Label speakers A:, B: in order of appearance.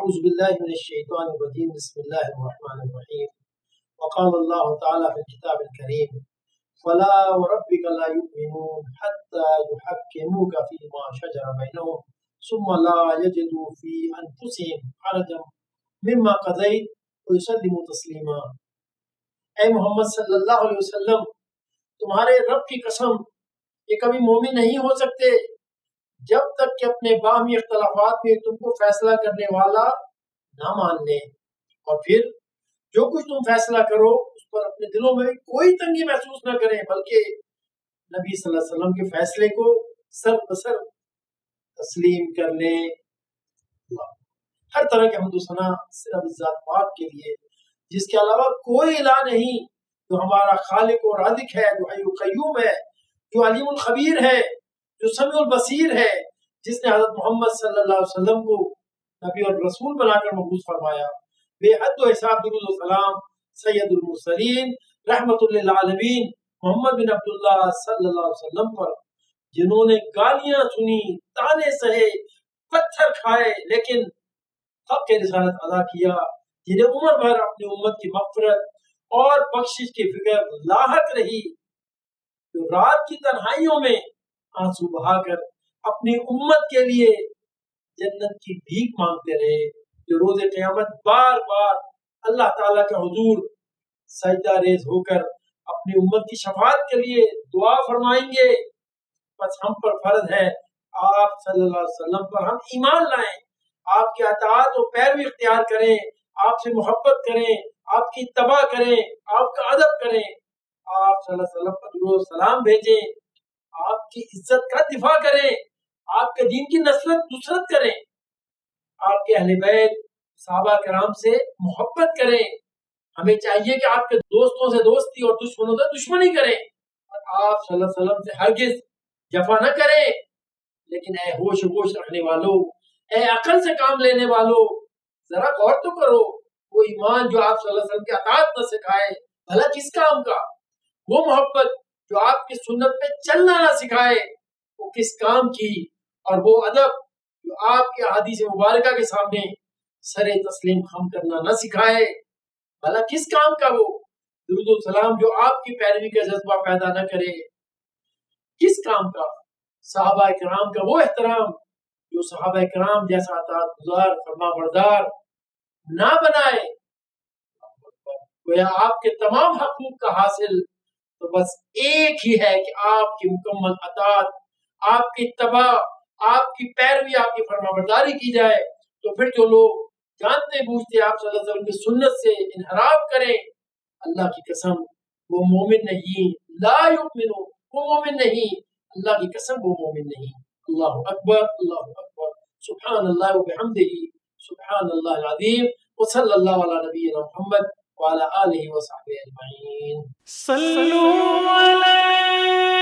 A: اعوذ باللہ من الشیطان الرجیم بسم اللہ الرحمن الرحیم وقال اللہ تعالی فی الکتاب الکریم فلا وربک لا یؤمنون حتی یحکموک فیما شجر بینہم ثم لا یجدوا فی انفسہم حرجا مما قضیت ویسلموا تسلیما۔ اے محمد صلی اللہ علیہ وسلم، تمہارے رب کی قسم یہ کبھی مومن نہیں ہو سکتے جب تک کہ اپنے باہمی اختلافات میں تم کو فیصلہ کرنے والا نہ مان لیں، اور پھر جو کچھ تم فیصلہ کرو اس پر اپنے دلوں میں کوئی تنگی محسوس نہ کریں، بلکہ نبی صلی اللہ علیہ وسلم کے فیصلے کو سر بسر تسلیم کر لیں۔ ہر طرح کے حمد و ثنا صرف ذات پاک کے لیے، جس کے علاوہ کوئی الہ نہیں، جو ہمارا خالق و رازق ہے، جو حی و قیوم ہے، جو علیم الخبیر ہے، جو سمیع البصیر ہے، جس نے حضرت محمد صلی اللہ علیہ وسلم کو نبی اور رسول بنا کر مبعوث فرمایا۔ بے حد و حساب درود و سلام سید المرسلین رحمت للعالمین محمد بن عبداللہ صلی اللہ علیہ وسلم پر، جنہوں نے گالیاں سنی، تانے سہے، پتھر کھائے، لیکن حق رسالت ادا کیا، جنہیں عمر بھر اپنی امت کی مغفرت اور بخشش کی فکر لاحق رہی، جو رات کی تنہائیوں میں آنسو بہا کر اپنی امت کے لیے جنت کی بھیک مانگتے رہے، جو روز قیامت بار بار اللہ تعالیٰ کے حضور سجدہ ریز ہو کر اپنی امت کی شفاعت کے لیے دعا فرمائیں گے۔ بس ہم پر فرض ہے آپ صلی اللہ علیہ وسلم پر ہم ایمان لائیں، آپ کی اطاعت و پیروی اختیار کریں، آپ سے محبت کریں، آپ کی اتباع کریں، آپ کا ادب کریں، آپ صلی اللہ علیہ وسلم پر درود و سلام بھیجیں، آپ کی عزت کا دفاع کریں، آپ کے دین کی نصرت کریں، آپ کے اہل بیت صحابہ کرام سے محبت کریں۔ ہمیں چاہیے کہ آپ کے دوستوں سے دوستی اور دشمنوں سے دشمنی کریں، اور آپ صلی اللہ علیہ وسلم سے ہرگز جفا نہ کریں۔ لیکن اے ہوش رکھنے والوں، اے عقل سے کام لینے والوں، ذرا غور تو کرو، وہ ایمان جو آپ صلی اللہ علیہ وسلم کی اطاعت نہ سکھائے بھلا کس کام کا؟ وہ محبت جو آپ کی سنت پہ چلنا نہ سکھائے وہ کس کام کی؟ اور وہ ادب جو آپ کے احادیث مبارکہ کے سامنے سر تسلیم خم کرنا نہ سکھائے بھلا کس کام کا؟ وہ درود و سلام جو آپ کی پیروی کا جذبہ پیدا نہ کرے کس کام کا؟ صحابہ کرام کا وہ احترام جو صحابہ کرام جیسا اطاعت گزار فرما بردار نہ بنائے، گویا آپ کے تمام حقوق کا حاصل تو بس ایک ہی ہے کہ آپ کی مکمل اطاعت، آپ کی اتباع، آپ کی پیروی، آپ کی فرما برداری کی جائے۔ تو پھر جو لوگ جانتے بوجھتے آپ صلی اللہ علیہ وسلم کی سنت سے انحراف کریں، اللہ کی قسم وہ مومن نہیں، لا یؤمنو، وہ مومن نہیں، اللہ کی قسم وہ مومن نہیں۔ اللہ اکبر، اللہ اکبر، سبحان اللہ وبحمدہ، سبحان اللہ العظیم، وصلی اللہ علی نبینا محمد وعلی آلہ وصحبہ اجمعین۔
B: صلو علی